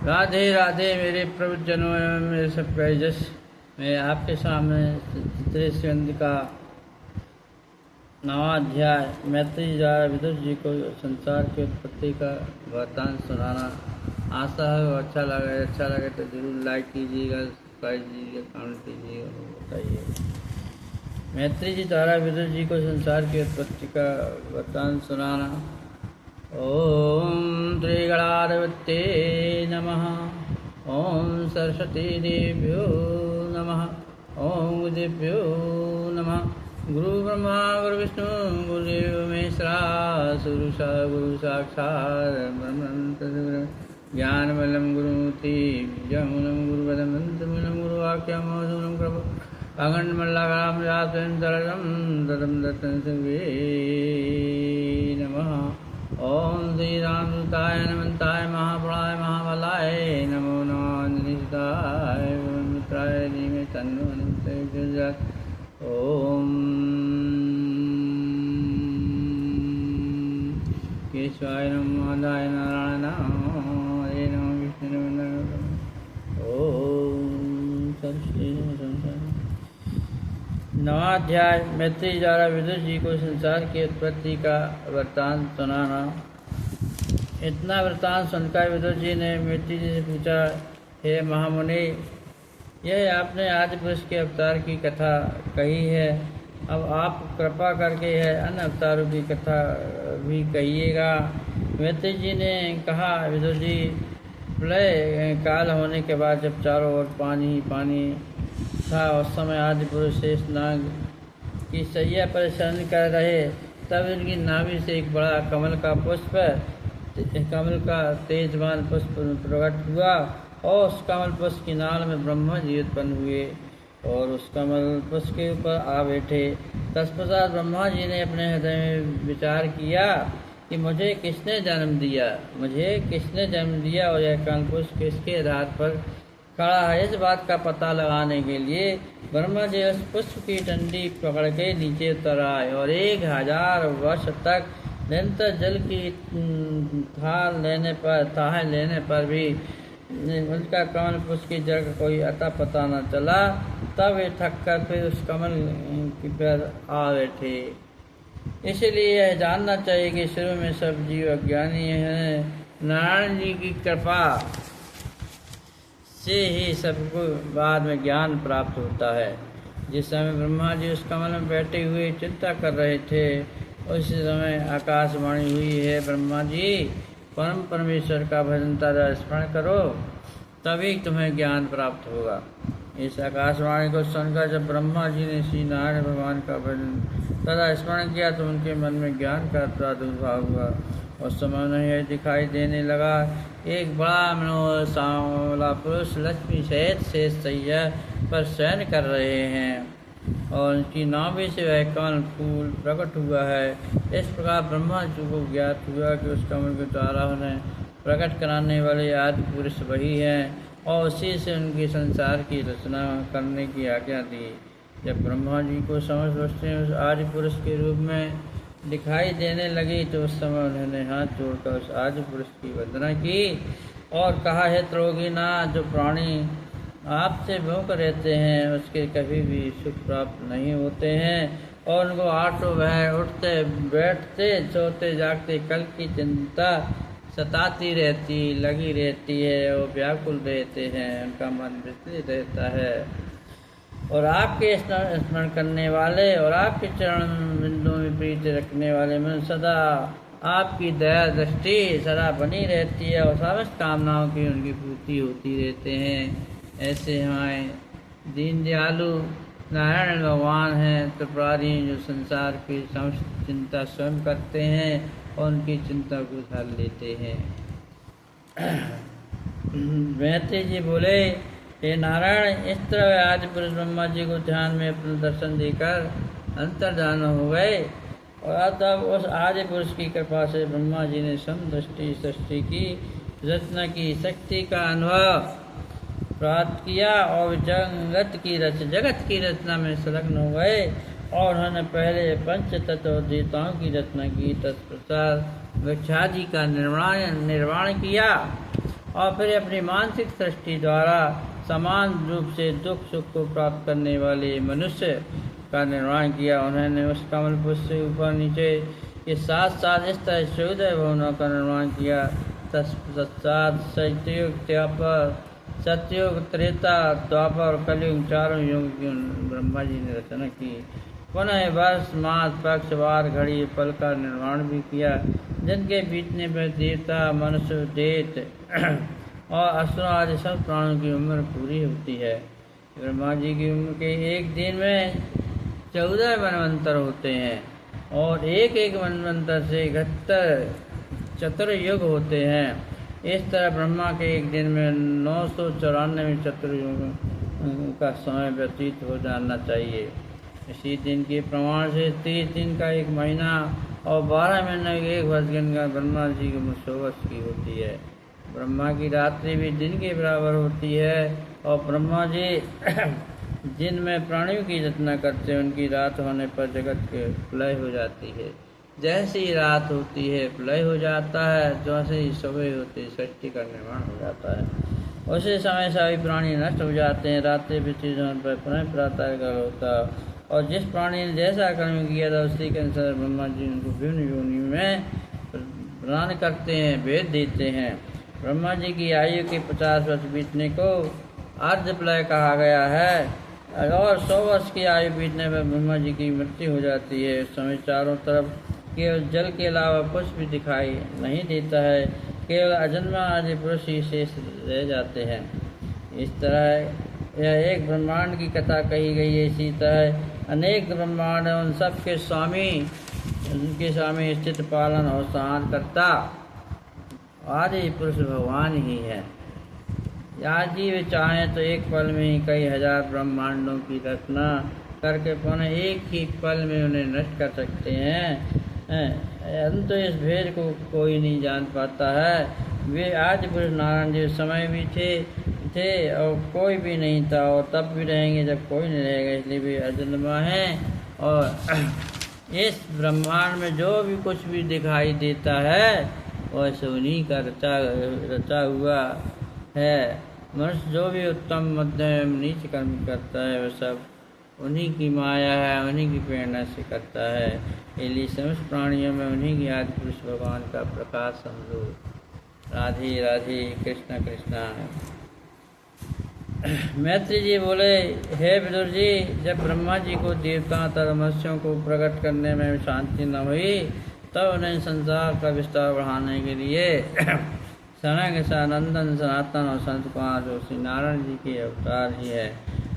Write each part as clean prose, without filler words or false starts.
राधे राधे मेरे प्रभु जनों एवं मेरे सब प्रजस। मैं आपके सामने तृतीय स्कंद का 9वां अध्याय मैत्री द्वारा विदुर जी को संसार की उत्पत्ति का वृत्तांत सुनाना। आशा है वो अच्छा लगे तो जरूर लाइक कीजिएगा, सब्सक्राइब कीजिएगा, कमेंट कीजिएगा और बताइए। मैत्री जी द्वारा विदुर जी को संसार की उत्पत्ति का वृत्तांत सुनाना। ओम त्रिगणाधिपत्ये नमः। ओम सरस्वती देव्यो नमः। ओम गुरुदेव्यो नमः। गुरु ब्रह्मा गुरु विष्णु गुरुदेव महेश्वरा गुरु साक्षात् ब्रह्म ज्ञानबलं गुरुमूर्ति जमुनं गुरुपदं मंत्रमूलं गुरुवाक्यं मौजूनं प्रभु अखंडमल्लाकां जातंतरं तदं दत्तं सर्वे नमः। ओम श्री रामदूताय नमन्ताय महाप्राय महाबलाय नमो नमः मित्राय धीमे तन्नो हनुमते। ओम केशवाय नमः माधवाय नारायणाय हरे नमः विष्णु नमः। ओम सरस्वती नवा अध्याय मैत्री द्वारा विदुर जी को संसार की उत्पत्ति का वृत्तांत सुनाना। इतना वृत्तांत सुनकर विदुर जी ने मैत्री जी से पूछा, हे महामुनि, यह आपने आदि पुरुष के अवतार की कथा कही है, अब आप कृपा करके यह अन्य अवतारों की कथा भी कहिएगा। मैत्री जी ने कहा, विदुर जी, प्रलय काल होने के बाद जब चारों ओर पानी ही पानी था, उस समय आदि पुरुष शेषनाग की सैया पर शयन कर रहे, तब इनकी नाभि से एक बड़ा कमल का तेजवान पुष्प प्रकट हुआ और उस कमल पुष्प की नाल में ब्रह्मा जी उत्पन्न हुए और उस कमल पुष्प के ऊपर आ बैठे। तत्पश्चात ब्रह्मा जी ने अपने हृदय में विचार किया कि मुझे किसने जन्म दिया और यह कमल पुष्प किसके आधार पर खड़ा है। इस बात का पता लगाने के लिए ब्रह्मा जी उस पुष्प की डंडी पकड़ के नीचे उतर आए और 1000 वर्ष तक निरंतर जल की थाह लेने पर भी उनका कमल पुष्प की जड़ का कोई अता पता न चला। तब वे थक कर फिर उस कमल की पर आ बैठे। इसलिए यह जानना चाहिए कि शुरू में सब जीव अज्ञानी हैं। नारायण जी की कृपा से ही सबको बाद में ज्ञान प्राप्त होता है। जिस समय ब्रह्मा जी उस कमल में बैठे हुए चिंता कर रहे थे, उस समय आकाशवाणी हुई है, ब्रह्मा जी, परम परमेश्वर का भजन तथा स्मरण करो, तभी तुम्हें ज्ञान प्राप्त होगा। इस आकाशवाणी को सुनकर जब ब्रह्मा जी ने श्री नारायण भगवान का भजन तथा स्मरण किया तो उनके मन में ज्ञान का प्रादुर्भाव हुआ। उस समय उन्हें दिखाई देने लगा, एक बड़ा मनोहर सांवला पुरुष लक्ष्मी सहित शेष सैया पर शयन कर रहे हैं और उनकी नाभि से वह कमल फूल प्रकट हुआ है। इस प्रकार ब्रह्मा जी को ज्ञात हुआ कि उस कमल के द्वारा उन्हें प्रकट कराने वाले आदि पुरुष वही हैं और उसी से उनकी संसार की रचना करने की आज्ञा दी। जब ब्रह्मा जी को समस्त वस्तुएं उस आदि पुरुष के रूप में दिखाई देने लगी तो उस समय उन्होंने हाथ जोड़कर उस आदि पुरुष की वंदना की और कहा, हे त्रोगीनाथ, जो प्राणी आपसे भूख रहते हैं उसके कभी भी सुख प्राप्त नहीं होते हैं और उनको आठों वह उठते बैठते सोते जागते कल की चिंता सताती लगी रहती है और व्याकुल रहते हैं, उनका मन विचलित रहता है और आपके स्मरण करने वाले और आपके चरण बिंदुओं में प्रीति रखने वाले मन सदा आपकी दया दृष्टि सदा बनी रहती है और समस्त कामनाओं की उनकी पूर्ति होती रहते हैं। ऐसे हमारे दीन दयालु नारायण भगवान हैं, त्रिपुरारी, जो संसार की समस्त चिंता स्वयं करते हैं और उनकी चिंता को हल लेते हैं। मैत्री जी बोले, हे नारायण, इस तरह आदि पुरुष ब्रह्मा जी को ध्यान में अपना दर्शन देकर अंतर्धान हो गए और तब उस आदि पुरुष की कृपा से ब्रह्मा जी ने समदृष्टि सृष्टि की रचना की शक्ति का अनुभव प्राप्त किया और जगत की रचना में संलग्न हो गए और उन्होंने पहले पंच तत्व देवताओं की रचना की। तत्पश्चात वृक्षादि का निर्माण किया और फिर अपनी मानसिक सृष्टि द्वारा समान रूप से दुख सुख को प्राप्त करने वाले मनुष्य का निर्माण किया। उन्होंने उस कमल पुष्प से ऊपर नीचे के साथ साथ इस तरह 14 भवनों का निर्माण किया। तत्पश्चात सतयुग त्रेता द्वापर और कलयुग चारों युग की ब्रह्मा जी ने रचना की। पुनः वर्ष मास पक्ष वार घड़ी पल का निर्माण भी किया, जिनके बीतने पर देवता मनुष्य दैत्य और असुर आदि सब प्राणों की उम्र पूरी होती है। ब्रह्मा जी की उम्र के एक दिन में 14 मनवंतर होते हैं और एक एक मनवंतर से 71 चतुर्युग होते हैं। इस तरह ब्रह्मा के एक दिन में 994 चतुर्युग का समय व्यतीत हो जाना चाहिए। इसी दिन के प्रमाण से 30 दिन का एक महीना और 12 महीने के एक वर्ष गिनकर ब्रह्मा जी की उम्र 100 वर्ष की होती है। ब्रह्मा की रात्रि भी दिन के बराबर होती है और ब्रह्मा जी जिन में प्राणियों की रचना करते हैं, उनकी रात होने पर जगत के प्रलय हो जाती है। जैसी रात होती है प्रलय हो जाता है, जैसे ही सुबह होती है सृष्टि का निर्माण हो जाता है। उसी समय सभी प्राणी नष्ट हो जाते हैं। रात्रि बीत होने पर पुनः प्रातः काल होता है और जिस प्राणी ने जैसा कर्म किया था उसी के अनुसार ब्रह्मा जी उनको विभिन्न योनि में प्रदान करते हैं, भेद देते हैं। ब्रह्मा जी की आयु के 50 वर्ष बीतने को अर्ध प्रलय कहा गया है और 100 वर्ष की आयु बीतने पर ब्रह्मा जी की मृत्यु हो जाती है। उस समय चारों तरफ केवल जल के अलावा कुछ भी दिखाई नहीं देता है, केवल अजन्मा आदि पुरुष ही शेष रह जाते हैं। इस तरह यह एक ब्रह्मांड की कथा कही गई है। इसी तरह अनेक ब्रह्मांड उन सब के स्वामी, उनके स्वामी स्थित पालन और सहान करता आदि पुरुष भगवान ही है। या जीव चाहें तो एक पल में ही कई हजार ब्रह्मांडों की रचना करके पुनः एक ही पल में उन्हें नष्ट कर सकते हैं। तो इस भेद को कोई नहीं जान पाता है। वे आदि पुरुष नारायण जी समय भी थे और कोई भी नहीं था और तब भी रहेंगे जब कोई नहीं रहेगा, इसलिए वे अजन्मा हैं। और इस ब्रह्मांड में जो भी कुछ भी दिखाई देता है वह उन्हीं का रचा हुआ है। मनुष्य जो भी उत्तम मध्यम नीच कर्म करता है वह सब उन्हीं की माया है, उन्हीं की प्रेरणा से करता है। इसलिए समस्त प्राणियों में उन्हीं की आदि पुरुष भगवान का प्रकाश समझो। राधे राधे कृष्णा कृष्णा। मैत्री जी बोले, हे विदुर जी, जब ब्रह्मा जी को देवताओं तथा मनुष्यों को प्रकट करने में शांति न हुई तब उन्हें संसार का विस्तार बढ़ाने के लिए सनक सनंदन सनातन और संत कुमार जो श्री नारायण जी के अवतार ही है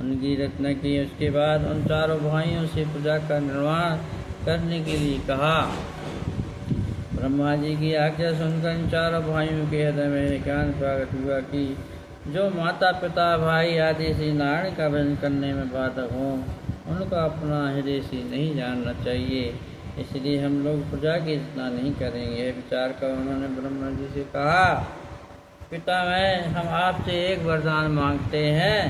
उनकी रचना की। उसके बाद उन चारों भाइयों से पूजा का निर्माण करने के लिए कहा। ब्रह्मा जी की आज्ञा सुनकर इन चारों भाइयों के हृदय में ज्ञान प्रकट हुआ कि जो माता पिता भाई आदि श्री नारायण का भजन करने में बाधक हों उनका अपना हृदय से नहीं जानना चाहिए, इसलिए हम लोग पूजा की रचना नहीं करेंगे। यह विचार कर उन्होंने ब्रह्मा जी से कहा, पितामह, हम आपसे एक वरदान मांगते हैं,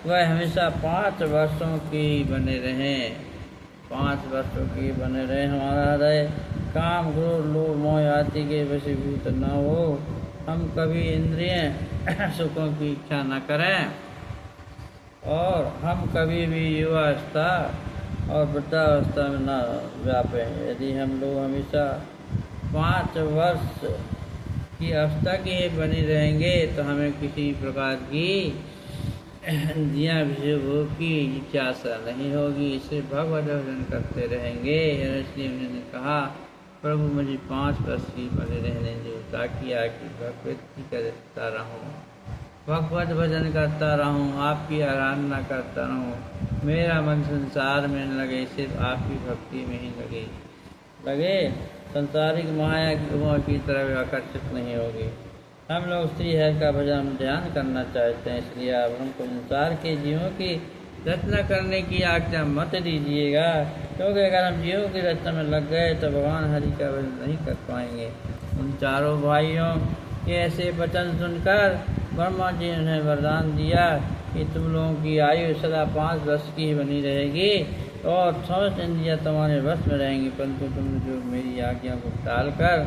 वह हमेशा 5 वर्षों की बने रहें। 5 वर्षों की बने रहे। हमारा हृदय काम क्रोध लोभ मोह आदि के वशीभूत न हो, हम कभी इंद्रिय सुखों की इच्छा न करें और हम कभी भी युवावस्था और वृद्धावस्था में न व्यापें। यदि हम लोग हमेशा 5 वर्ष की अवस्था के बनी रहेंगे तो हमें किसी प्रकार की इंद्रियां भोग की इच्छा नहीं होगी, इससे भगवत भजन करते रहेंगे। इसलिए उन्होंने कहा, प्रभु मुझे 5 वर्ष की बने रहने दो ताकि आगे भगवत की करता रहूँ, भगवत भजन करता रहूँ, आपकी आराधना करता रहूँ, मेरा मन संसार में न लगे, सिर्फ आपकी भक्ति में ही लगे संसारिक माया की तरफ आकर्षित नहीं होगी। हम लोग श्री हरि का भजन ध्यान करना चाहते हैं, इसलिए आप हमको संसार के जीवों की रचना करने की आज्ञा मत दीजिएगा, क्योंकि अगर हम जीवों की रचना में लग गए तो भगवान हरि का भजन नहीं कर पाएंगे। उन चारों भाइयों के ऐसे वचन सुनकर ब्रह्मा जी ने उन्हें वरदान दिया कि तुम लोगों की आयु सदा 5 वर्ष की ही बनी रहेगी और समस्त इंद्रियां तुम्हारे वश में रहेंगी, परंतु तुम जो मेरी आज्ञा को टालकर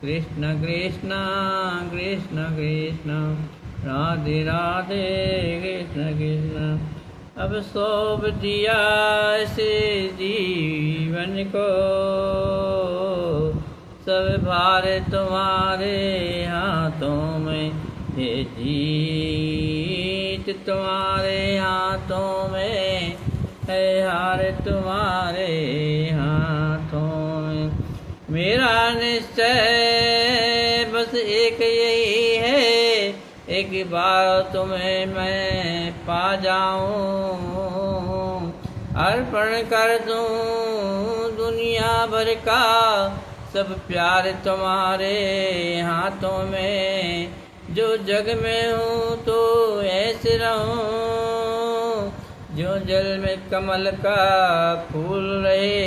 कृष्ण कृष्ण कृष्ण कृष्ण राधे राधे कृष्ण कृष्ण। अब सौंप दिया ऐसे जीवन को, सब भार तुम्हारे हाथों में, हे जीत तुम्हारे हाथों में, है हार तुम्हारे हाथों में। मेरा निश्चय बस एक यही है, एक बार तुम्हें मैं पा जाऊं, अर्पण कर दूं दुनिया भर का सब प्यार तुम्हारे हाथों में। जो जग में हूँ तो ऐसे रहूं, जो जल में कमल का फूल रहे।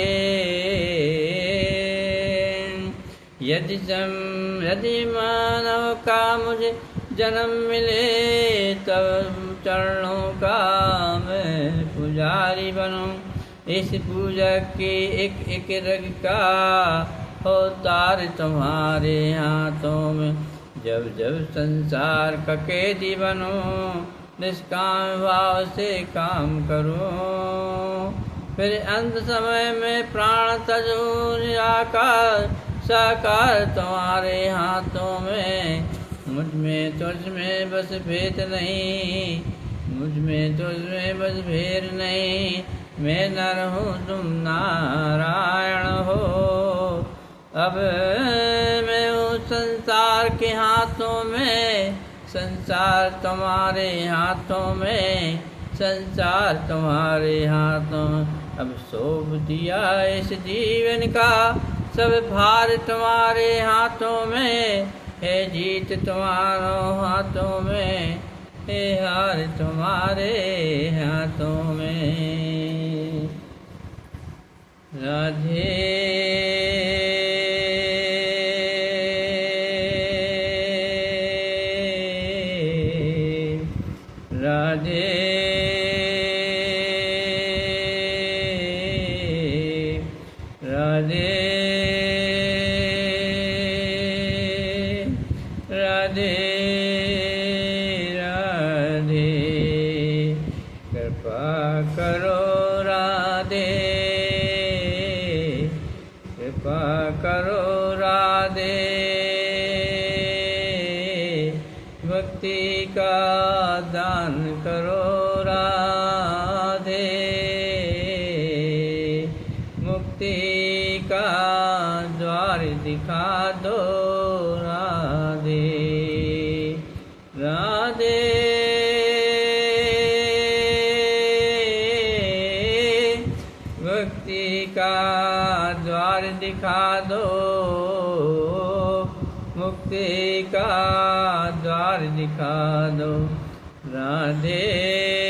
यदि मानव का मुझे जन्म मिले, तब चरणों का मैं पुजारी बनूं। इस पूजा के एक एक रग का हो तार तुम्हारे हाथों में। जब जब संसार का कैदी बनूं, निष्काम भाव से काम करूं, फिर अंत समय में प्राण तजूं, निराकार साकार तुम्हारे हाथों में। मुझ में तुझ में बस भेद नहीं, मुझ में तुझ में बस भेद नहीं। मैं नर हूँ तुम नारायण हो, अब मैं हूँ संसार के हाथों में, संसार तुम्हारे हाथों में, संसार तुम्हारे हाथों में। अब सौंप दिया इस जीवन का सब भार तुम्हारे हाथों में, है जीत तुम्हारों हाथों में, है हार तुम्हारे हाथों में। राधे राधे राधे राधे राधे। कृपा करो राधे, कृपा करो राधे, भक्ति का दान करो राधे, मुक्ति का द्वार दिखा दो राधे राधे। भक्ति का द्वार दिखा दो, मुक्ति का द्वार दिखा दो राधे।